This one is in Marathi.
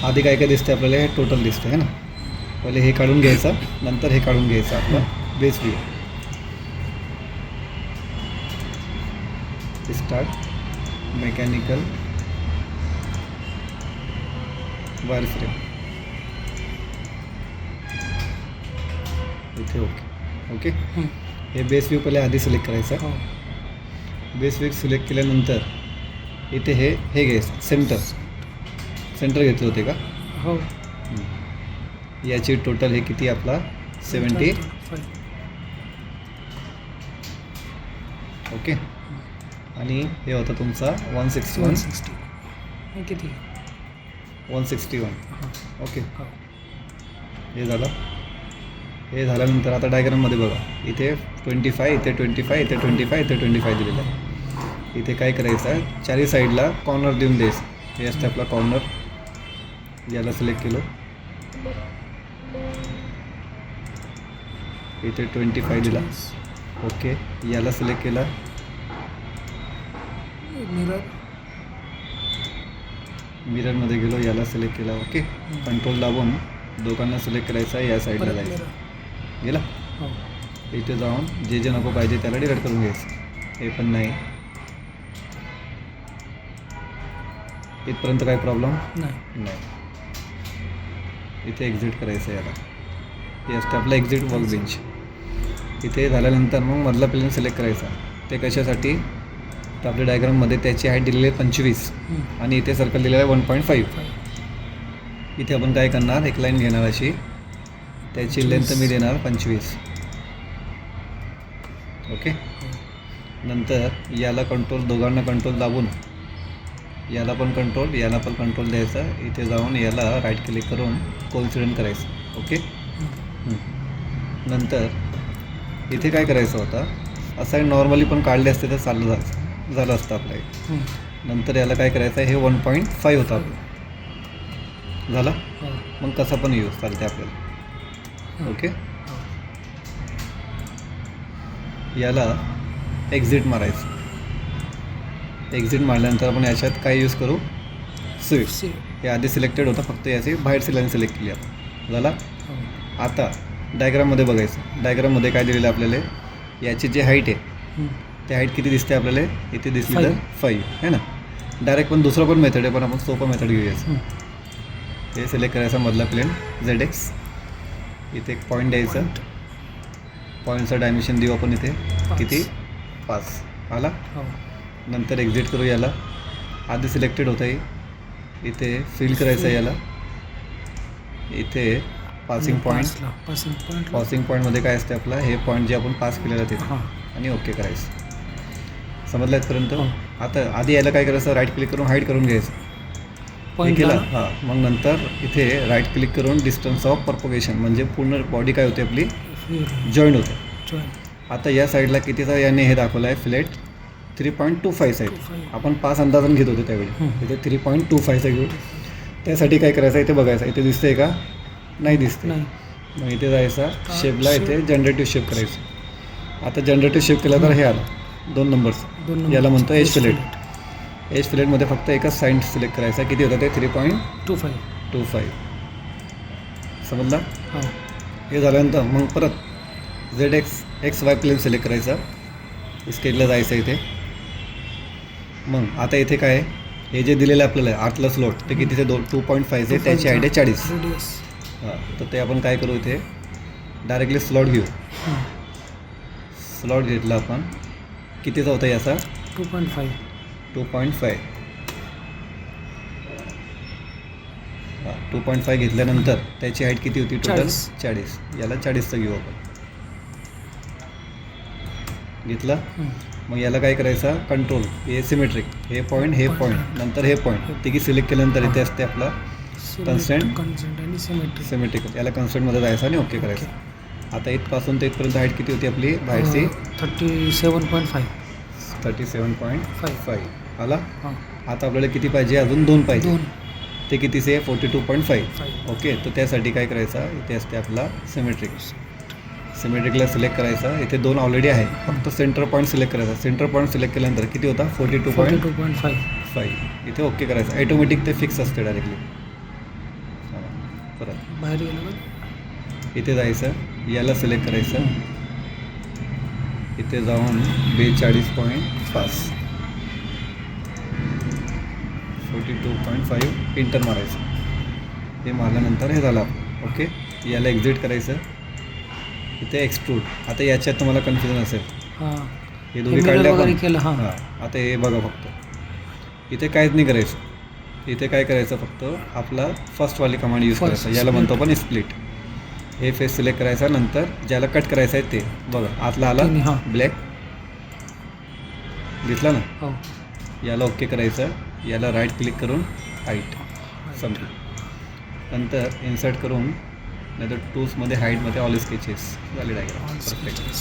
आधी काय काय दिसते आपल्याला, हे टोटल दिसतं आहे ना. पहिले हे काढून घ्यायचं, नंतर हे काढून घ्यायचं आपलं base view. Start mechanical wire frame इथे. ओके. हे बेस व्ह्यू पहिले आधी सिलेक्ट करायचा. बेस व्ह्यू सिलेक्ट केल्यानंतर इथे हे घ्यायचं सेंटर घेतले होते का. हो. याची टोटल हे किती आपला 70. ओके. आणि हे होता तुमचा 161. किती 161. ओके. हे झालं. हे झाल्यानंतर आता डायग्राममध्ये बघा, इथे 25, इथे 25, इथे 25, इथे 25 दिलेलं आहे. इथे काय करायचं आहे, चारी साईडला कॉर्नर देऊन द्यायचं. हे असते आपला कॉर्नर. याला सिलेक्ट केलं, इथे 25 दिला. ओके. याला सिलेक्ट केला, मिररमध्ये गेलो, याला सिलेक्ट केला. ओके. कंट्रोल दाबून दोघांना सिलेक्ट करायचा आहे, या साईडला जायचं. गेला. इथे जाऊन जे नको पाहिजे त्याला डिलीट करून घ्यायचं. हे पण नाही. इथपर्यंत काय प्रॉब्लेम नाही. इथे एक्झिट करायचं याला. हे असतं आपलं एक्झिट वर्कबेंच. इथे झाल्यानंतर मग मधला प्लेन सिलेक्ट करायचा. ते कशासाठी, तर आपल्या डायग्राममध्ये त्याची हाईट दिलेली आहे 25 आणि इथे सर्कल दिलेलं आहे 1.5. इथे आपण काय करणार, एक लाईन घेणार अशी, त्याची लेंथ मी देणार 25. ओके. नंतर याला कंट्रोल, दोघांना कंट्रोल दाबून याला पण कंट्रोल द्यायचा. इथे जाऊन याला राईट क्लिक करून कोइन्सिडेंट करायचं. ओके. नंतर इथे काय करायचं होतं, असं नॉर्मली पण काढले असते तर झालं असतं आपलं. नंतर याला काय करायचं आहे, हे 1.5 होतं आपलं. झालं. मग कसं पण यूज चालते आपल्याला. ओके. याला एक्झिट मारायचं. एक्झिट मारल्यानंतर आपण याच्यात काय यूज करू, स्विफ्ट. हे आधी सिलेक्टेड होतं, फक्त याची बाहेरची लाईन सिलेक्ट केली आपण. झाला. आता डायग्राममध्ये बघायचं. डायग्राममध्ये काय दिलेलं आपल्याला, याची जी हाईट आहे ते हाईट किती दिसते आपल्याला, इथे दिसली तर 5 आहे ना. डायरेक्ट पण दुसरं पण मेथड आहे, पण आपण सोपं मेथड घेऊयाचं. हे सिलेक्ट करायचा मधला प्लेन ZX. इथे एक पॉईंट द्यायचं. पॉईंटचं डायमेन्शन देऊ आपण इथे किती, 5 आला. नंतर एक्झिट करू. याला आधी सिलेक्टेड होतं आहे, इथे फिल करायचं याला. इथे पासिंग पॉईंटमध्ये काय असते आपला, हे पॉईंट जे आपण पास केलेलं आहे तिथे, आणि ओके करायचं. समजलं इथपर्यंत. आता आधी याला काय करायचं, राईट क्लिक करून हाईड करून घ्यायचं. केलं. मग नंतर इथे राईट क्लिक करून डिस्टन्स ऑफ प्रपोगेशन, म्हणजे पूर्ण बॉडी काय होते आपली, जॉईंट होते. आता या साईडला कितीचा याने हे दाखवलं आहे, फ्लेट 3.25 आहे. आपण 5 अंदाजानं घेत होतो त्यावेळी. इथे 3.25 घेऊ. त्यासाठी काय करायचं, इथे बघायचं, इथे दिसतंय का, नाही दिसते. मग इथे जायचा शेपला, इथे जनरेटिव्ह शेप करायचं. आता जनरेटिव्ह शेप केला तर हे आलं 2 नंबर्स. याला म्हणतो एज फ्लेट. एज फ्लेटमध्ये फक्त एकच साईड सिलेक्ट करायचा. किती होतं ते 3.25. समजला. हे झाल्यानंतर मग परत ZXY प्लेन सिलेक्ट करायचा. स्केचला जायचं इथे. मग आता इथे काय, हे जे दिलेलं आहे आपल्याला आतलं स्लॉट, ते कितीचे 2.5 आहे, त्याची हाईट आहे 40. तर ते आपण काय करू, इथे डायरेक्टली स्लॉट घेऊ. स्लॉट घेतला आपण, कितीचा होता याचा 2.5. 2.5 घेतल्यानंतर त्याची हाईट किती होती टोटल 40. याला 40चं घेऊ आपण. घेतला. मग याला काय करायचं, कंट्रोल, हे सिमेट्रिक, हे पॉईंट नंतर हे पॉईंट, तिघी सिलेक्ट केल्यानंतर इथे असते आपला कन्स्ट्रेंट आणि सिमेट्रिक. याला कन्स्ट्रेंटमध्ये जायचं आणि ओके करायचं. आता इथपासून ते इथपर्यंत हाईट किती होती आपली बाहेरची, 37.5 आला. आता आपल्याला किती पाहिजे, अजून 2 पाहिजे. ते कितीचे 42.5. ओके. तर त्यासाठी काय करायचं, इथे असते आपला सिमेट्रिकला सिलेक्ट करायचा. इथे 2 ऑलरेडी आहे, फक्त सेंटर पॉईंट सिलेक्ट करायचा. सेंटर पॉईंट सिलेक्ट केल्यानंतर किती होता 42.5. इथे ओके करायचं. ॲटोमॅटिक ते फिक्स असते डायरेक्टली. परत बाहेर गेलं का? इथे जायचं, याला सिलेक्ट करायचं, इथे जाऊन 42.5 42.5 इंटर मारायचं. हे मारल्यानंतर हे झालं आपलं. ओके, याला एक्झिट करायचं, इथे एक्सट्रूड. आता याच्यात तुम्हाला कन्फ्युजन असेल, हां हे दोन्ही mirror काढले वगैरे आपण. केलं, हां. हां, आता हे बघा फक्त इथे काहीच नाही करायचं. इथे काय करायचं, फक्त आपला फर्स्टवाली कमांड यूज First करायचा, याला split. म्हणतो आपण स्प्लिट. हे फेस सिलेक्ट करायचा, नंतर ज्याला कट करायचं आहे ते बघा आतला आला तिन्ही, हां. ब्लॅक दिसला ना. हो. याला ओके करायचं, याला राईट क्लिक करून हाईट संपली. नंतर इन्सर्ट करून नाहीतर टूल्समध्ये हाईटमध्ये ऑल स्केचेस झाले डायग्राम All परफेक्ट. sketches.